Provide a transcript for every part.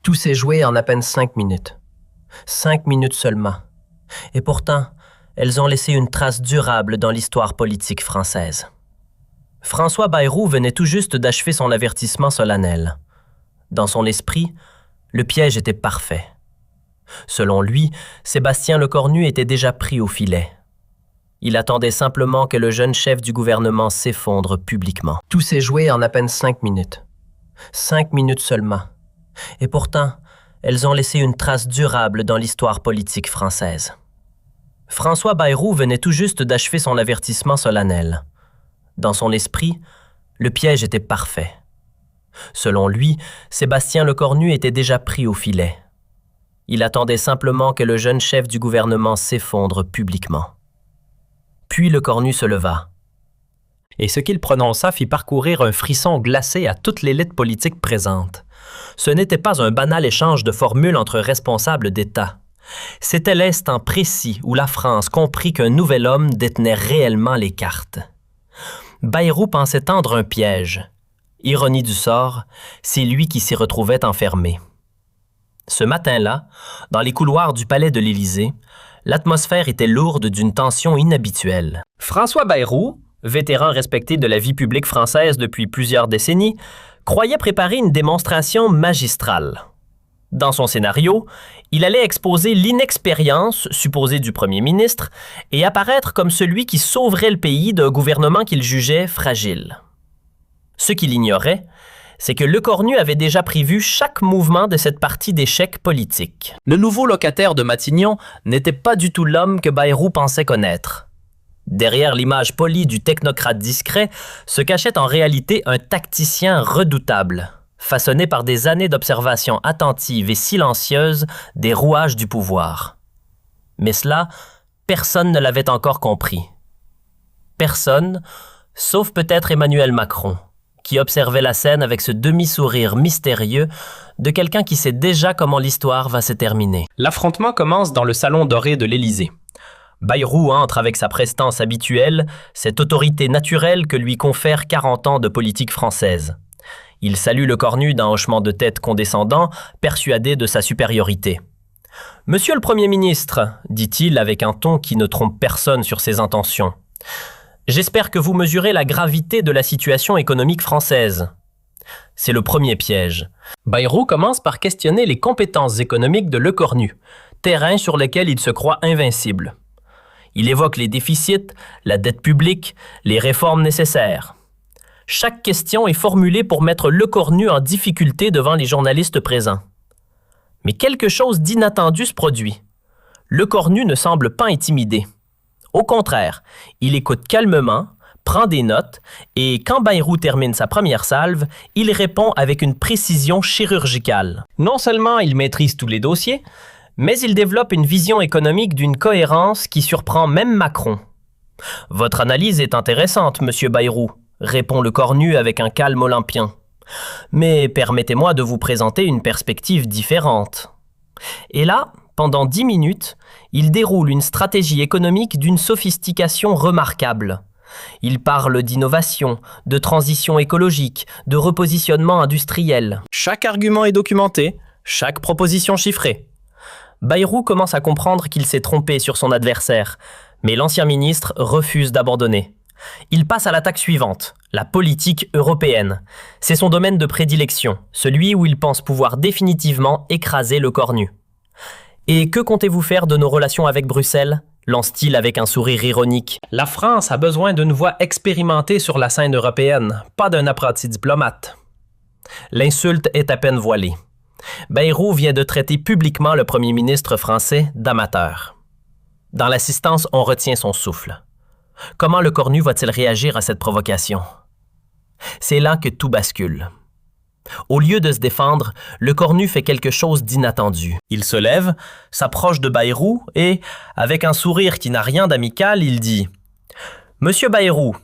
Tout s'est joué en à peine 5 minutes. 5 minutes seulement. Et pourtant, elles ont laissé une trace durable dans l'histoire politique française. François Bayrou venait tout juste d'achever son avertissement solennel. Dans son esprit, le piège était parfait. Selon lui, Sébastien Lecornu était déjà pris au filet. Il attendait simplement que le jeune chef du gouvernement s'effondre publiquement. Tout s'est joué en à peine 5 minutes. 5 minutes seulement. Et pourtant, elles ont laissé une trace durable dans l'histoire politique française. François Bayrou venait tout juste d'achever son avertissement solennel. Dans son esprit, le piège était parfait. Selon lui, Sébastien Lecornu était déjà pris au filet. Il attendait simplement que le jeune chef du gouvernement s'effondre publiquement. Puis Lecornu se leva. Et ce qu'il prononça fit parcourir un frisson glacé à toute l'élite politique présente. Ce n'était pas un banal échange de formules entre responsables d'État. C'était l'instant précis où la France comprit qu'un nouvel homme détenait réellement les cartes. Bayrou pensait tendre un piège. Ironie du sort, c'est lui qui s'y retrouvait enfermé. Ce matin-là, dans les couloirs du palais de l'Élysée, l'atmosphère était lourde d'une tension inhabituelle. François Bayrou, vétéran respecté de la vie publique française depuis plusieurs décennies, croyait préparer une démonstration magistrale. Dans son scénario, il allait exposer l'inexpérience supposée du premier ministre et apparaître comme celui qui sauverait le pays d'un gouvernement qu'il jugeait fragile. Ce qu'il ignorait, c'est que Lecornu avait déjà prévu chaque mouvement de cette partie d'échec politique. Le nouveau locataire de Matignon n'était pas du tout l'homme que Bayrou pensait connaître. Derrière l'image polie du technocrate discret se cachait en réalité un tacticien redoutable, façonné par des années d'observation attentive et silencieuse des rouages du pouvoir. Mais cela, personne ne l'avait encore compris. Personne, sauf peut-être Emmanuel Macron, qui observait la scène avec ce demi-sourire mystérieux de quelqu'un qui sait déjà comment l'histoire va se terminer. L'affrontement commence dans le salon doré de l'Élysée. Bayrou entre avec sa prestance habituelle, cette autorité naturelle que lui confèrent 40 ans de politique française. Il salue Lecornu d'un hochement de tête condescendant, persuadé de sa supériorité. « Monsieur le Premier ministre, dit-il avec un ton qui ne trompe personne sur ses intentions, j'espère que vous mesurez la gravité de la situation économique française. » C'est le premier piège. Bayrou commence par questionner les compétences économiques de Lecornu, terrain sur lequel il se croit invincible. Il évoque les déficits, la dette publique, les réformes nécessaires. Chaque question est formulée pour mettre Lecornu en difficulté devant les journalistes présents. Mais quelque chose d'inattendu se produit. Lecornu ne semble pas intimidé. Au contraire, il écoute calmement, prend des notes et quand Bayrou termine sa première salve, il répond avec une précision chirurgicale. Non seulement il maîtrise tous les dossiers, mais il développe une vision économique d'une cohérence qui surprend même Macron. « Votre analyse est intéressante, monsieur Bayrou », répond Lecornu avec un calme olympien. « Mais permettez-moi de vous présenter une perspective différente. » Et là, pendant 10 minutes, il déroule une stratégie économique d'une sophistication remarquable. Il parle d'innovation, de transition écologique, de repositionnement industriel. Chaque argument est documenté, chaque proposition chiffrée. Bayrou commence à comprendre qu'il s'est trompé sur son adversaire, mais l'ancien ministre refuse d'abandonner. Il passe à l'attaque suivante, la politique européenne. C'est son domaine de prédilection, celui où il pense pouvoir définitivement écraser Lecornu. « Et que comptez-vous faire de nos relations avec Bruxelles ?» lance-t-il avec un sourire ironique. La France a besoin d'une voix expérimentée sur la scène européenne, pas d'un apprenti diplomate. L'insulte est à peine voilée. Bayrou vient de traiter publiquement le premier ministre français d'amateur. Dans l'assistance, on retient son souffle. Comment Lecornu va-t-il réagir à cette provocation? C'est là que tout bascule. Au lieu de se défendre, Lecornu fait quelque chose d'inattendu. Il se lève, s'approche de Bayrou et, avec un sourire qui n'a rien d'amical, il dit « Monsieur Bayrou,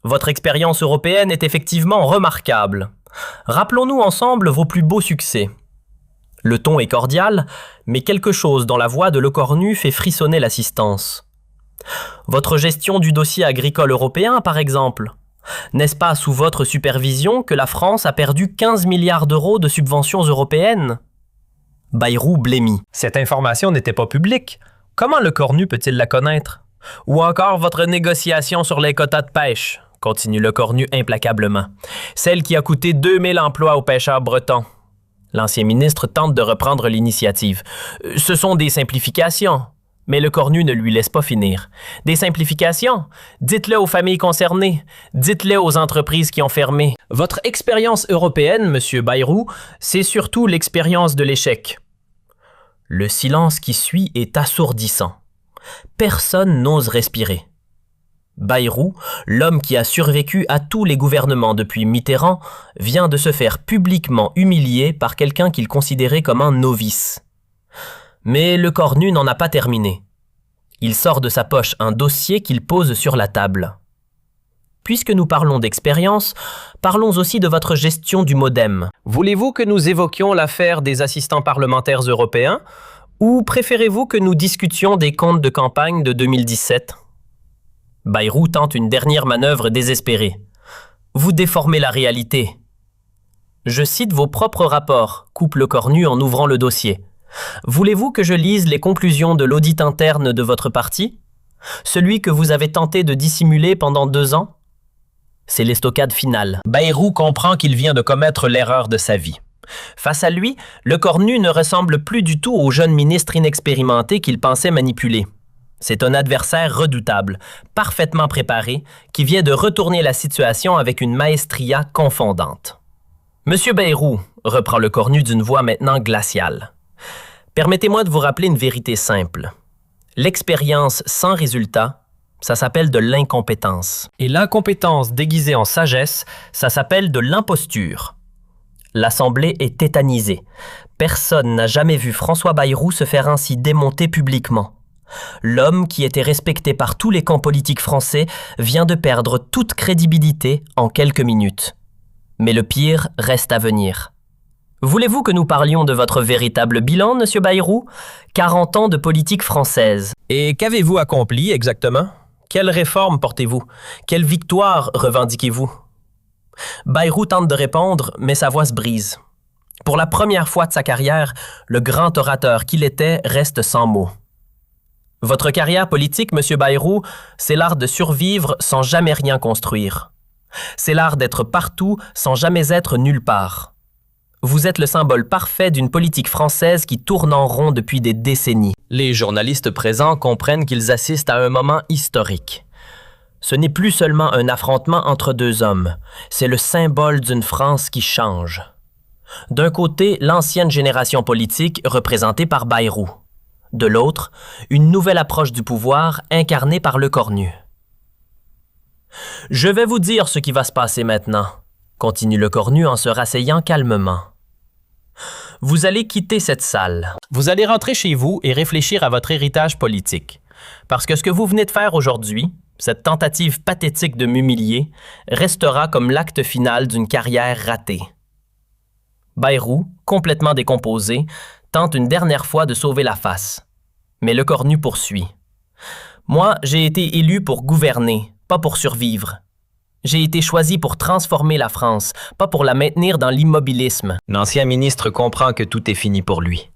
votre expérience européenne est effectivement remarquable. Rappelons-nous ensemble vos plus beaux succès. » Le ton est cordial, mais quelque chose dans la voix de Lecornu fait frissonner l'assistance. Votre gestion du dossier agricole européen, par exemple. N'est-ce pas sous votre supervision que la France a perdu 15 milliards d'euros de subventions européennes? Bayrou blêmit. Cette information n'était pas publique. Comment le Cornu peut-il la connaître? Ou encore votre négociation sur les quotas de pêche, continue le Cornu implacablement. Celle qui a coûté 2000 emplois aux pêcheurs bretons. L'ancien ministre tente de reprendre l'initiative. Ce sont des simplifications. Mais le Cornu ne lui laisse pas finir. Des simplifications? Dites-le aux familles concernées. Dites-le aux entreprises qui ont fermé. Votre expérience européenne, Monsieur Bayrou, c'est surtout l'expérience de l'échec. Le silence qui suit est assourdissant. Personne n'ose respirer. Bayrou, l'homme qui a survécu à tous les gouvernements depuis Mitterrand, vient de se faire publiquement humilier par quelqu'un qu'il considérait comme un novice. Mais le Cornu n'en a pas terminé. Il sort de sa poche un dossier qu'il pose sur la table. Puisque nous parlons d'expérience, parlons aussi de votre gestion du MoDem. Voulez-vous que nous évoquions l'affaire des assistants parlementaires européens ou préférez-vous que nous discutions des comptes de campagne de 2017? Bayrou tente une dernière manœuvre désespérée. Vous déformez la réalité. Je cite vos propres rapports, coupe le Cornu en ouvrant le dossier. Voulez-vous que je lise les conclusions de l'audit interne de votre parti? Celui que vous avez tenté de dissimuler pendant 2 ans? C'est l'estocade finale. Bayrou comprend qu'il vient de commettre l'erreur de sa vie. Face à lui, le Cornu ne ressemble plus du tout au jeune ministre inexpérimenté qu'il pensait manipuler. C'est un adversaire redoutable, parfaitement préparé, qui vient de retourner la situation avec une maestria confondante. Monsieur Bayrou, reprend le Cornu d'une voix maintenant glaciale. Permettez-moi de vous rappeler une vérité simple. L'expérience sans résultat, ça s'appelle de l'incompétence. Et l'incompétence déguisée en sagesse, ça s'appelle de l'imposture. L'Assemblée est tétanisée. Personne n'a jamais vu François Bayrou se faire ainsi démonter publiquement. L'homme qui était respecté par tous les camps politiques français vient de perdre toute crédibilité en quelques minutes. Mais le pire reste à venir. Voulez-vous que nous parlions de votre véritable bilan, Monsieur Bayrou? 40 ans de politique française. Et qu'avez-vous accompli exactement? Quelles réformes portez-vous? Quelle victoire revendiquez-vous? Bayrou tente de répondre, mais sa voix se brise. Pour la première fois de sa carrière, le grand orateur qu'il était reste sans mots. Votre carrière politique, Monsieur Bayrou, c'est l'art de survivre sans jamais rien construire. C'est l'art d'être partout sans jamais être nulle part. Vous êtes le symbole parfait d'une politique française qui tourne en rond depuis des décennies. Les journalistes présents comprennent qu'ils assistent à un moment historique. Ce n'est plus seulement un affrontement entre 2 hommes, c'est le symbole d'une France qui change. D'un côté, l'ancienne génération politique représentée par Bayrou. De l'autre, une nouvelle approche du pouvoir incarnée par le Cornu. « Je vais vous dire ce qui va se passer maintenant », continue le Cornu en se rasseyant calmement. Vous allez quitter cette salle. Vous allez rentrer chez vous et réfléchir à votre héritage politique. Parce que ce que vous venez de faire aujourd'hui, cette tentative pathétique de m'humilier, restera comme l'acte final d'une carrière ratée. Bayrou, complètement décomposé, tente une dernière fois de sauver la face. Mais le Cornu poursuit. Moi, j'ai été élu pour gouverner, pas pour survivre. J'ai été choisi pour transformer la France, pas pour la maintenir dans l'immobilisme. L'ancien ministre comprend que tout est fini pour lui.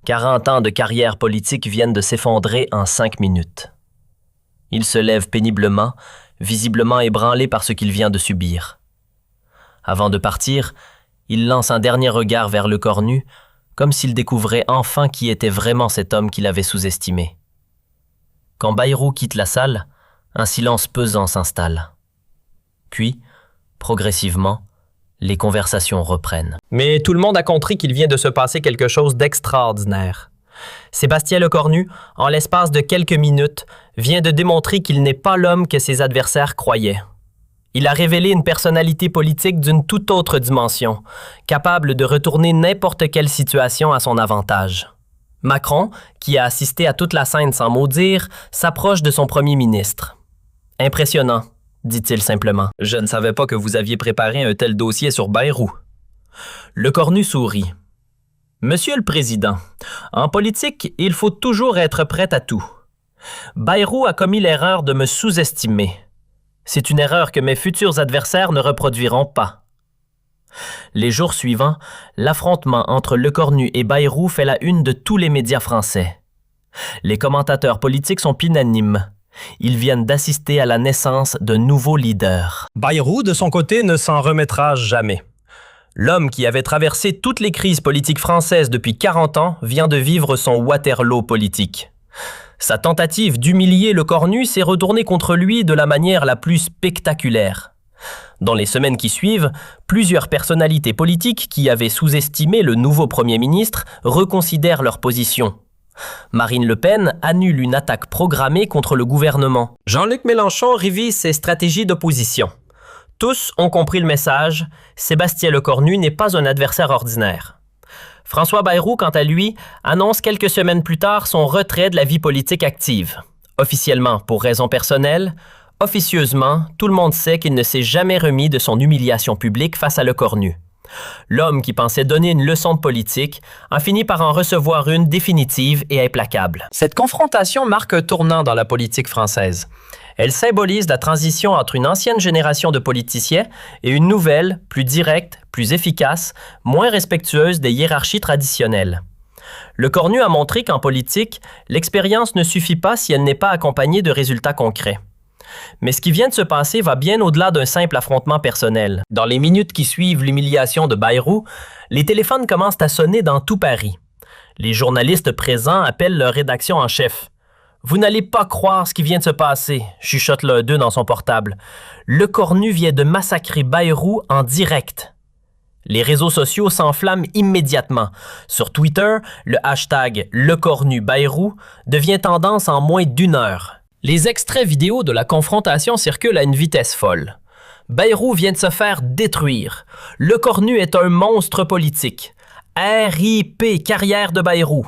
40 ans de carrière politique viennent de s'effondrer en 5 minutes. Il se lève péniblement, visiblement ébranlé par ce qu'il vient de subir. Avant de partir, il lance un dernier regard vers le Cornu, comme s'il découvrait enfin qui était vraiment cet homme qu'il avait sous-estimé. Quand Bayrou quitte la salle, un silence pesant s'installe. Puis, progressivement, les conversations reprennent. Mais tout le monde a compris qu'il vient de se passer quelque chose d'extraordinaire. Sébastien Lecornu, en l'espace de quelques minutes, vient de démontrer qu'il n'est pas l'homme que ses adversaires croyaient. Il a révélé une personnalité politique d'une toute autre dimension, capable de retourner n'importe quelle situation à son avantage. Macron, qui a assisté à toute la scène sans mot dire, s'approche de son premier ministre. « Impressionnant », dit-il simplement. « Je ne savais pas que vous aviez préparé un tel dossier sur Bayrou. » Lecornu sourit. « Monsieur le Président, en politique, il faut toujours être prêt à tout. Bayrou a commis l'erreur de me sous-estimer. C'est une erreur que mes futurs adversaires ne reproduiront pas. Les jours suivants, l'affrontement entre Lecornu et Bayrou fait la une de tous les médias français. Les commentateurs politiques sont unanimes. Ils viennent d'assister à la naissance d'un nouveau leader. Bayrou, de son côté, ne s'en remettra jamais. L'homme qui avait traversé toutes les crises politiques françaises depuis 40 ans vient de vivre son Waterloo politique. Sa tentative d'humilier Lecornu s'est retournée contre lui de la manière la plus spectaculaire. Dans les semaines qui suivent, plusieurs personnalités politiques qui avaient sous-estimé le nouveau Premier ministre reconsidèrent leur position. Marine Le Pen annule une attaque programmée contre le gouvernement. Jean-Luc Mélenchon révise ses stratégies d'opposition. Tous ont compris le message, Sébastien Lecornu n'est pas un adversaire ordinaire. François Bayrou, quant à lui, annonce quelques semaines plus tard son retrait de la vie politique active. Officiellement pour raisons personnelles, officieusement, tout le monde sait qu'il ne s'est jamais remis de son humiliation publique face à Lecornu. L'homme qui pensait donner une leçon de politique a fini par en recevoir une définitive et implacable. Cette confrontation marque un tournant dans la politique française. Elle symbolise la transition entre une ancienne génération de politiciens et une nouvelle, plus directe, plus efficace, moins respectueuse des hiérarchies traditionnelles. Lecornu a montré qu'en politique, l'expérience ne suffit pas si elle n'est pas accompagnée de résultats concrets. Mais ce qui vient de se passer va bien au-delà d'un simple affrontement personnel. Dans les minutes qui suivent l'humiliation de Bayrou, les téléphones commencent à sonner dans tout Paris. Les journalistes présents appellent leur rédaction en chef. « Vous n'allez pas croire ce qui vient de se passer », chuchote l'un d'eux dans son portable. « Lecornu vient de massacrer Bayrou en direct. » Les réseaux sociaux s'enflamment immédiatement. Sur Twitter, le hashtag #LecornuBayrou devient tendance en moins d'1 heure. Les extraits vidéo de la confrontation circulent à une vitesse folle. Bayrou vient de se faire détruire. Lecornu est un monstre politique. RIP, carrière de Bayrou.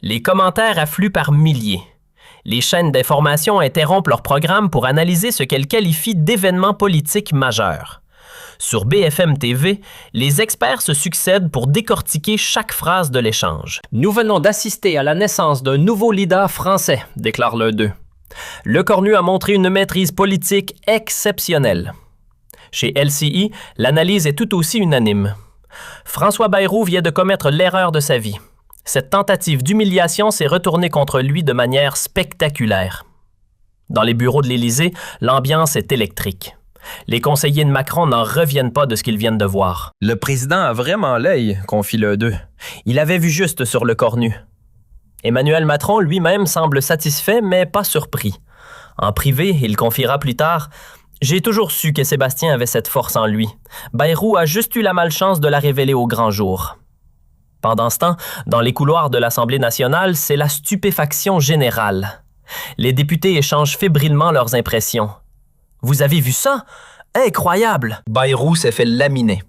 Les commentaires affluent par milliers. Les chaînes d'information interrompent leur programme pour analyser ce qu'elles qualifient d'événements politiques majeurs. Sur BFM TV, les experts se succèdent pour décortiquer chaque phrase de l'échange. « Nous venons d'assister à la naissance d'un nouveau leader français », déclare l'un d'eux. Lecornu a montré une maîtrise politique exceptionnelle. Chez LCI, l'analyse est tout aussi unanime. François Bayrou vient de commettre l'erreur de sa vie. Cette tentative d'humiliation s'est retournée contre lui de manière spectaculaire. Dans les bureaux de l'Élysée, l'ambiance est électrique. Les conseillers de Macron n'en reviennent pas de ce qu'ils viennent de voir. « Le président a vraiment l'œil », confie l'un d'eux. « Il avait vu juste sur Lecornu. » Emmanuel Macron lui-même semble satisfait, mais pas surpris. En privé, il confiera plus tard « J'ai toujours su que Sébastien avait cette force en lui. Bayrou a juste eu la malchance de la révéler au grand jour. » Pendant ce temps, dans les couloirs de l'Assemblée nationale, c'est la stupéfaction générale. Les députés échangent fébrilement leurs impressions. « Vous avez vu ça? Incroyable! » Bayrou s'est fait laminer.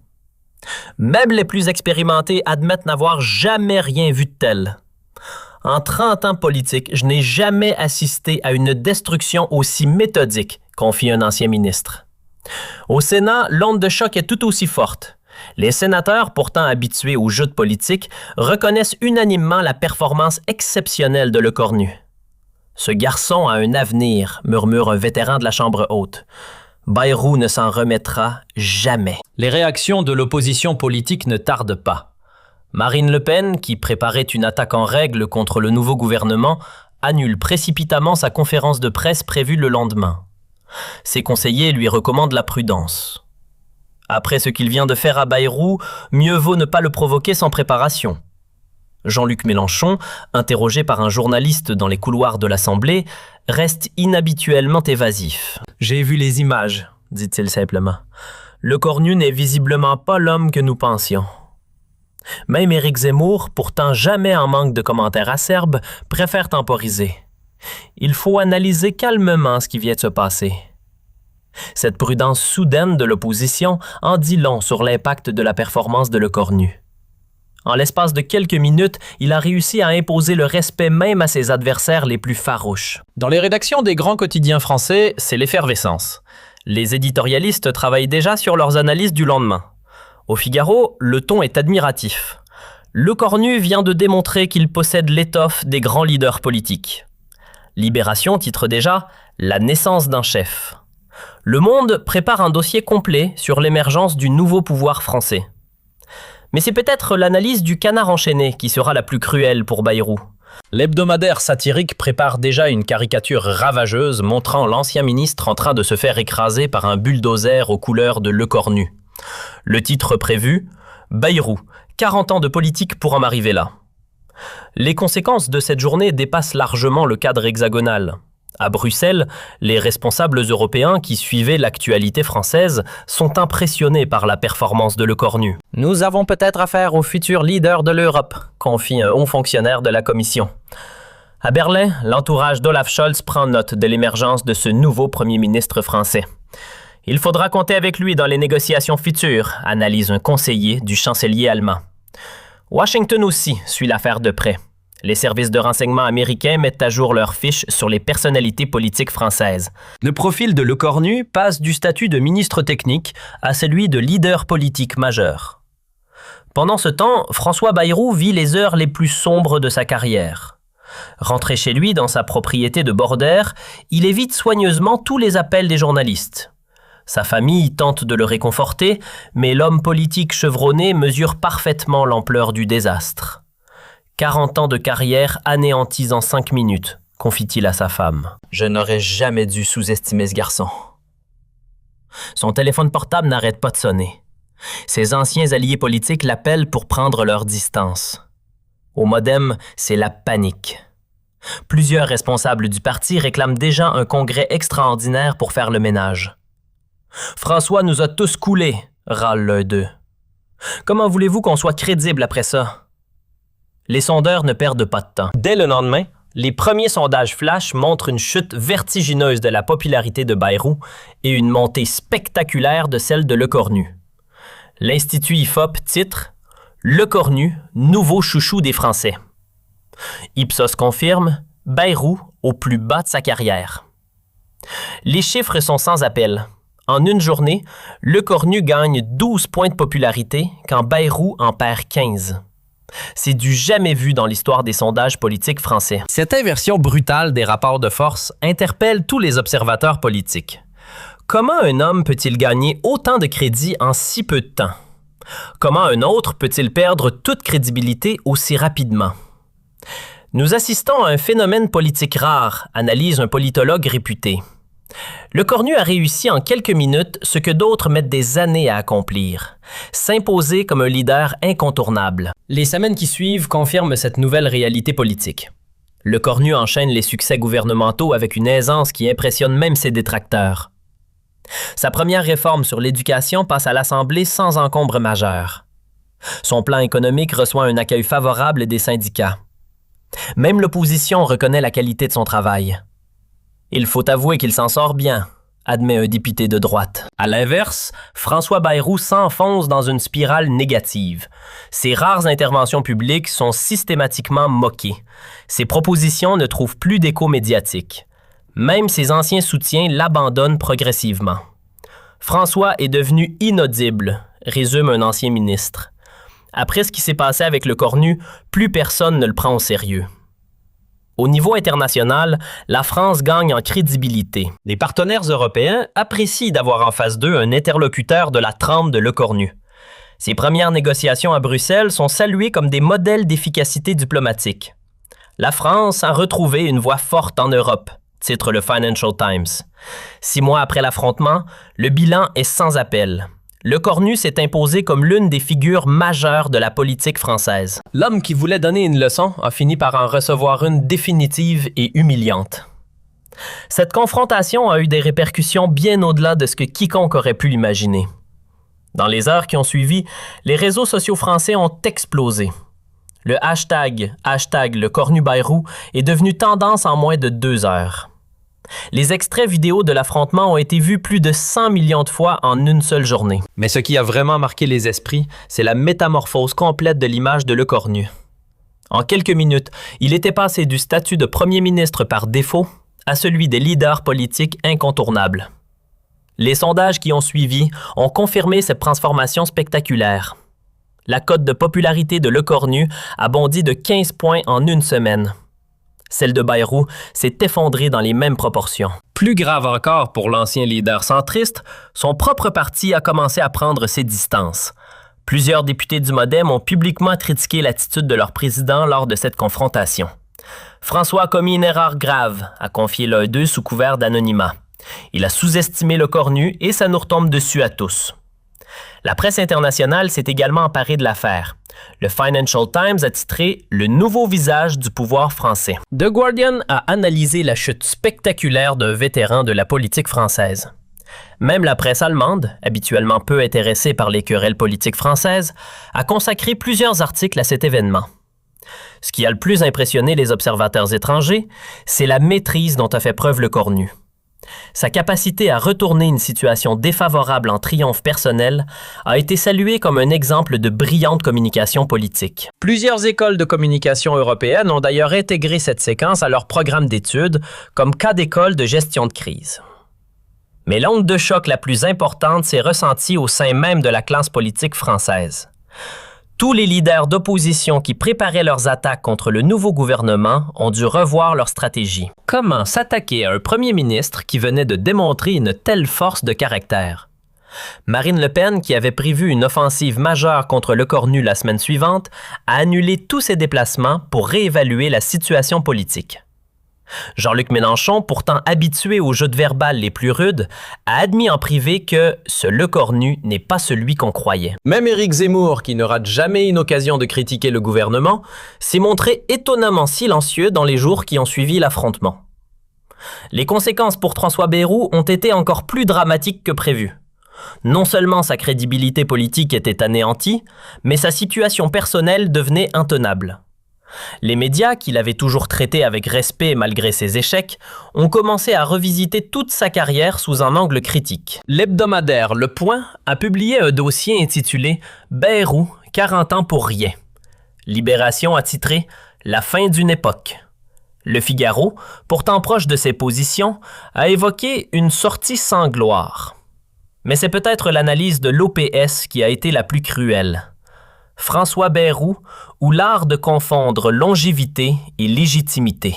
Même les plus expérimentés admettent n'avoir jamais rien vu de tel. En 30 ans politique, je n'ai jamais assisté à une destruction aussi méthodique, confie un ancien ministre. Au Sénat, l'onde de choc est tout aussi forte. Les sénateurs, pourtant habitués aux jeux de politique, reconnaissent unanimement la performance exceptionnelle de Lecornu. « Ce garçon a un avenir », murmure un vétéran de la Chambre haute. Bayrou ne s'en remettra jamais. Les réactions de l'opposition politique ne tardent pas. Marine Le Pen, qui préparait une attaque en règle contre le nouveau gouvernement, annule précipitamment sa conférence de presse prévue le lendemain. Ses conseillers lui recommandent la prudence. Après ce qu'il vient de faire à Bayrou, mieux vaut ne pas le provoquer sans préparation. Jean-Luc Mélenchon, interrogé par un journaliste dans les couloirs de l'Assemblée, reste inhabituellement évasif. « J'ai vu les images », dit-il simplement. « Lecornu n'est visiblement pas l'homme que nous pensions. » Même Éric Zemmour, pourtant jamais en manque de commentaires acerbes, préfère temporiser. Il faut analyser calmement ce qui vient de se passer. Cette prudence soudaine de l'opposition en dit long sur l'impact de la performance de Lecornu. En l'espace de quelques minutes, il a réussi à imposer le respect même à ses adversaires les plus farouches. Dans les rédactions des grands quotidiens français, c'est l'effervescence. Les éditorialistes travaillent déjà sur leurs analyses du lendemain. Au Figaro, le ton est admiratif. Lecornu vient de démontrer qu'il possède l'étoffe des grands leaders politiques. Libération titre déjà « La naissance d'un chef ». Le Monde prépare un dossier complet sur l'émergence du nouveau pouvoir français. Mais c'est peut-être l'analyse du Canard enchaîné qui sera la plus cruelle pour Bayrou. L'hebdomadaire satirique prépare déjà une caricature ravageuse montrant l'ancien ministre en train de se faire écraser par un bulldozer aux couleurs de Lecornu. Le titre prévu, Bayrou, 40 ans de politique pour en arriver là. Les conséquences de cette journée dépassent largement le cadre hexagonal. À Bruxelles, les responsables européens qui suivaient l'actualité française sont impressionnés par la performance de Lecornu. « Nous avons peut-être affaire au futur leader de l'Europe », confie un haut fonctionnaire de la Commission. À Berlin, l'entourage d'Olaf Scholz prend note de l'émergence de ce nouveau premier ministre français. « Il faudra compter avec lui dans les négociations futures », analyse un conseiller du chancelier allemand. Washington aussi suit l'affaire de près. Les services de renseignement américains mettent à jour leurs fiches sur les personnalités politiques françaises. Le profil de Lecornu passe du statut de ministre technique à celui de leader politique majeur. Pendant ce temps, François Bayrou vit les heures les plus sombres de sa carrière. Rentré chez lui dans sa propriété de Bordère, il évite soigneusement tous les appels des journalistes. Sa famille tente de le réconforter, mais l'homme politique chevronné mesure parfaitement l'ampleur du désastre. 40 ans de carrière anéantis en 5 minutes, confie-t-il à sa femme. « Je n'aurais jamais dû sous-estimer ce garçon. » Son téléphone portable n'arrête pas de sonner. Ses anciens alliés politiques l'appellent pour prendre leur distance. Au modem, c'est la panique. Plusieurs responsables du parti réclament déjà un congrès extraordinaire pour faire le ménage. « François nous a tous coulés », râle l'un d'eux. « Comment voulez-vous qu'on soit crédible après ça? » Les sondeurs ne perdent pas de temps. Dès le lendemain, les premiers sondages flash montrent une chute vertigineuse de la popularité de Bayrou et une montée spectaculaire de celle de Lecornu. L'Institut IFOP titre « Lecornu, nouveau chouchou des Français ». Ipsos confirme « Bayrou au plus bas de sa carrière ». Les chiffres sont sans appel. En une journée, Lecornu gagne 12 points de popularité quand Bayrou en perd 15. C'est du jamais vu dans l'histoire des sondages politiques français. Cette inversion brutale des rapports de force interpelle tous les observateurs politiques. Comment un homme peut-il gagner autant de crédit en si peu de temps? Comment un autre peut-il perdre toute crédibilité aussi rapidement? Nous assistons à un phénomène politique rare, analyse un politologue réputé. Lecornu a réussi en quelques minutes ce que d'autres mettent des années à accomplir, s'imposer comme un leader incontournable. Les semaines qui suivent confirment cette nouvelle réalité politique. Lecornu enchaîne les succès gouvernementaux avec une aisance qui impressionne même ses détracteurs. Sa première réforme sur l'éducation passe à l'Assemblée sans encombre majeur. Son plan économique reçoit un accueil favorable des syndicats. Même l'opposition reconnaît la qualité de son travail. Il faut avouer qu'il s'en sort bien, admet un député de droite. À l'inverse, François Bayrou s'enfonce dans une spirale négative. Ses rares interventions publiques sont systématiquement moquées. Ses propositions ne trouvent plus d'écho médiatique. Même ses anciens soutiens l'abandonnent progressivement. François est devenu inaudible, résume un ancien ministre. Après ce qui s'est passé avec Lecornu, plus personne ne le prend au sérieux. Au niveau international, la France gagne en crédibilité. Les partenaires européens apprécient d'avoir en face d'eux un interlocuteur de la trempe de Lecornu. Ses premières négociations à Bruxelles sont saluées comme des modèles d'efficacité diplomatique. La France a retrouvé une voix forte en Europe, titre le Financial Times. 6 mois après l'affrontement, le bilan est sans appel. Lecornu s'est imposé comme l'une des figures majeures de la politique française. L'homme qui voulait donner une leçon a fini par en recevoir une définitive et humiliante. Cette confrontation a eu des répercussions bien au-delà de ce que quiconque aurait pu l'imaginer. Dans les heures qui ont suivi, les réseaux sociaux français ont explosé. Le hashtag #LecornuBayrou est devenu tendance en moins de 2 heures. Les extraits vidéo de l'affrontement ont été vus plus de 100 millions de fois en une seule journée. Mais ce qui a vraiment marqué les esprits, c'est la métamorphose complète de l'image de Lecornu. En quelques minutes, il était passé du statut de premier ministre par défaut à celui des leaders politiques incontournables. Les sondages qui ont suivi ont confirmé cette transformation spectaculaire. La cote de popularité de Lecornu a bondi de 15 points en une semaine. Celle de Bayrou s'est effondrée dans les mêmes proportions. Plus grave encore pour l'ancien leader centriste, son propre parti a commencé à prendre ses distances. Plusieurs députés du MoDem ont publiquement critiqué l'attitude de leur président lors de cette confrontation. François a commis une erreur grave, a confié l'un d'eux sous couvert d'anonymat. Il a sous-estimé le Cornu et ça nous retombe dessus à tous. La presse internationale s'est également emparée de l'affaire. Le Financial Times a titré « Le nouveau visage du pouvoir français ». The Guardian a analysé la chute spectaculaire d'un vétéran de la politique française. Même la presse allemande, habituellement peu intéressée par les querelles politiques françaises, a consacré plusieurs articles à cet événement. Ce qui a le plus impressionné les observateurs étrangers, c'est la maîtrise dont a fait preuve le Cornu. Sa capacité à retourner une situation défavorable en triomphe personnel a été saluée comme un exemple de brillante communication politique. Plusieurs écoles de communication européennes ont d'ailleurs intégré cette séquence à leur programme d'études comme cas d'école de gestion de crise. Mais l'onde de choc la plus importante s'est ressentie au sein même de la classe politique française. Tous les leaders d'opposition qui préparaient leurs attaques contre le nouveau gouvernement ont dû revoir leur stratégie. Comment s'attaquer à un premier ministre qui venait de démontrer une telle force de caractère? Marine Le Pen, qui avait prévu une offensive majeure contre le Cornu la semaine suivante, a annulé tous ses déplacements pour réévaluer la situation politique. Jean-Luc Mélenchon, pourtant habitué aux jeux de verbal les plus rudes, a admis en privé que ce Le Cornu n'est pas celui qu'on croyait. Même Éric Zemmour, qui ne rate jamais une occasion de critiquer le gouvernement, s'est montré étonnamment silencieux dans les jours qui ont suivi l'affrontement. Les conséquences pour François Bayrou ont été encore plus dramatiques que prévu. Non seulement sa crédibilité politique était anéantie, mais sa situation personnelle devenait intenable. Les médias, qui l'avaient toujours traité avec respect malgré ses échecs, ont commencé à revisiter toute sa carrière sous un angle critique. L'hebdomadaire Le Point a publié un dossier intitulé « Bayrou, 40 ans pour rien ». Libération a titré « La fin d'une époque ». Le Figaro, pourtant proche de ses positions, a évoqué une sortie sans gloire. Mais c'est peut-être l'analyse de l'OPS qui a été la plus cruelle. François Bayrou, ou l'art de confondre longévité et légitimité.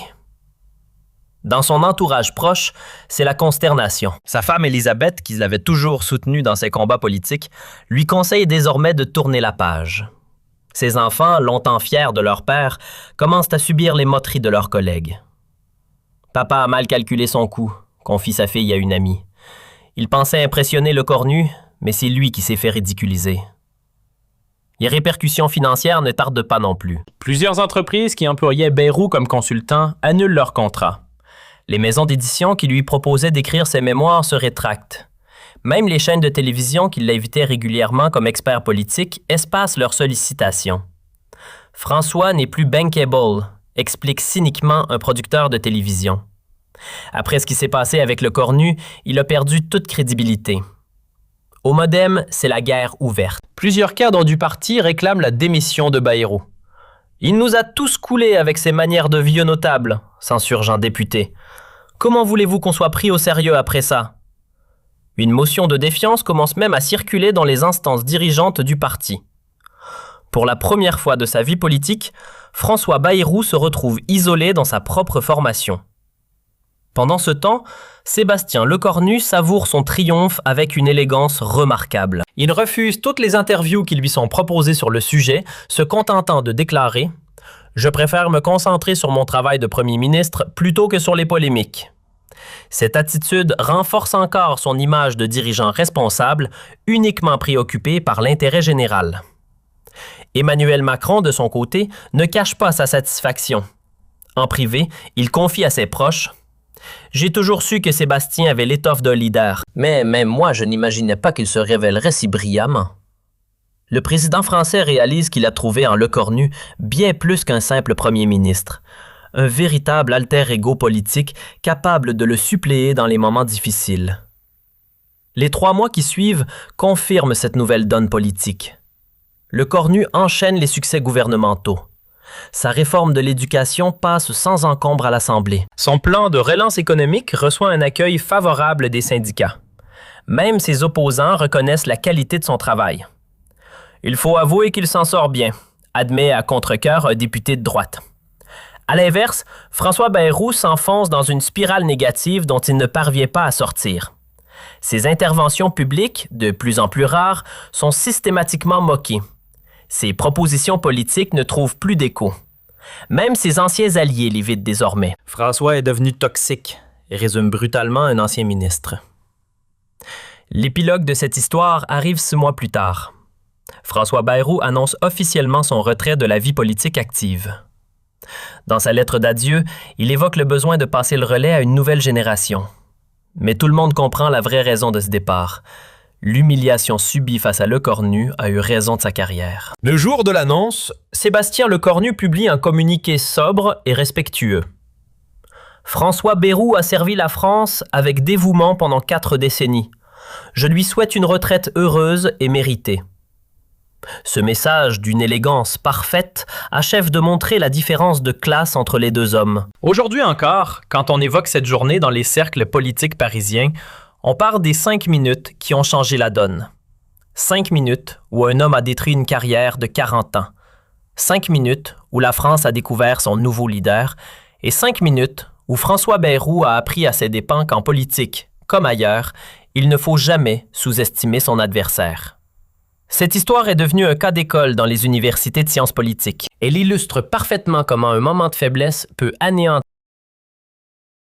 Dans son entourage proche, c'est la consternation. Sa femme Élisabeth, qui l'avait toujours soutenu dans ses combats politiques, lui conseille désormais de tourner la page. Ses enfants, longtemps fiers de leur père, commencent à subir les moqueries de leurs collègues. Papa a mal calculé son coup, confie sa fille à une amie. Il pensait impressionner le Cornu, mais c'est lui qui s'est fait ridiculiser. Les répercussions financières ne tardent pas non plus. Plusieurs entreprises qui employaient Bayrou comme consultant annulent leurs contrats. Les maisons d'édition qui lui proposaient d'écrire ses mémoires se rétractent. Même les chaînes de télévision qui l'invitaient régulièrement comme expert politique espacent leurs sollicitations. François n'est plus bankable, explique cyniquement un producteur de télévision. Après ce qui s'est passé avec le Cornu, il a perdu toute crédibilité. Au MoDem, c'est la guerre ouverte. Plusieurs cadres du parti réclament la démission de Bayrou. « Il nous a tous coulés avec ses manières de vieux notable », s'insurge un député. « Comment voulez-vous qu'on soit pris au sérieux après ça ?» Une motion de défiance commence même à circuler dans les instances dirigeantes du parti. Pour la première fois de sa vie politique, François Bayrou se retrouve isolé dans sa propre formation. Pendant ce temps, Sébastien Lecornu savoure son triomphe avec une élégance remarquable. Il refuse toutes les interviews qui lui sont proposées sur le sujet, se contentant de déclarer « Je préfère me concentrer sur mon travail de Premier ministre plutôt que sur les polémiques ». Cette attitude renforce encore son image de dirigeant responsable, uniquement préoccupé par l'intérêt général. Emmanuel Macron, de son côté, ne cache pas sa satisfaction. En privé, il confie à ses proches « J'ai toujours su que Sébastien avait l'étoffe d'un leader, mais même moi, je n'imaginais pas qu'il se révélerait si brillamment. » Le président français réalise qu'il a trouvé en Lecornu bien plus qu'un simple premier ministre, un véritable alter ego politique capable de le suppléer dans les moments difficiles. Les 3 mois qui suivent confirment cette nouvelle donne politique. Lecornu enchaîne les succès gouvernementaux. Sa réforme de l'éducation passe sans encombre à l'Assemblée. Son plan de relance économique reçoit un accueil favorable des syndicats. Même ses opposants reconnaissent la qualité de son travail. Il faut avouer qu'il s'en sort bien, admet à contre-cœur un député de droite. À l'inverse, François Bayrou s'enfonce dans une spirale négative dont il ne parvient pas à sortir. Ses interventions publiques, de plus en plus rares, sont systématiquement moquées. Ses propositions politiques ne trouvent plus d'écho. Même ses anciens alliés l'évitent désormais. François est devenu toxique, résume brutalement un ancien ministre. L'épilogue de cette histoire arrive 6 mois plus tard. François Bayrou annonce officiellement son retrait de la vie politique active. Dans sa lettre d'adieu, il évoque le besoin de passer le relais à une nouvelle génération. Mais tout le monde comprend la vraie raison de ce départ. L'humiliation subie face à Lecornu a eu raison de sa carrière. Le jour de l'annonce, Sébastien Lecornu publie un communiqué sobre et respectueux. François Bayrou a servi la France avec dévouement pendant 4 décennies. Je lui souhaite une retraite heureuse et méritée. Ce message d'une élégance parfaite achève de montrer la différence de classe entre les deux hommes. Aujourd'hui encore, quand on évoque cette journée dans les cercles politiques parisiens, on parle des 5 minutes qui ont changé la donne. 5 minutes où un homme a détruit une carrière de 40 ans. 5 minutes où la France a découvert son nouveau leader. Et 5 minutes où François Bayrou a appris à ses dépens qu'en politique, comme ailleurs, il ne faut jamais sous-estimer son adversaire. Cette histoire est devenue un cas d'école dans les universités de sciences politiques. Elle illustre parfaitement comment un moment de faiblesse peut anéantir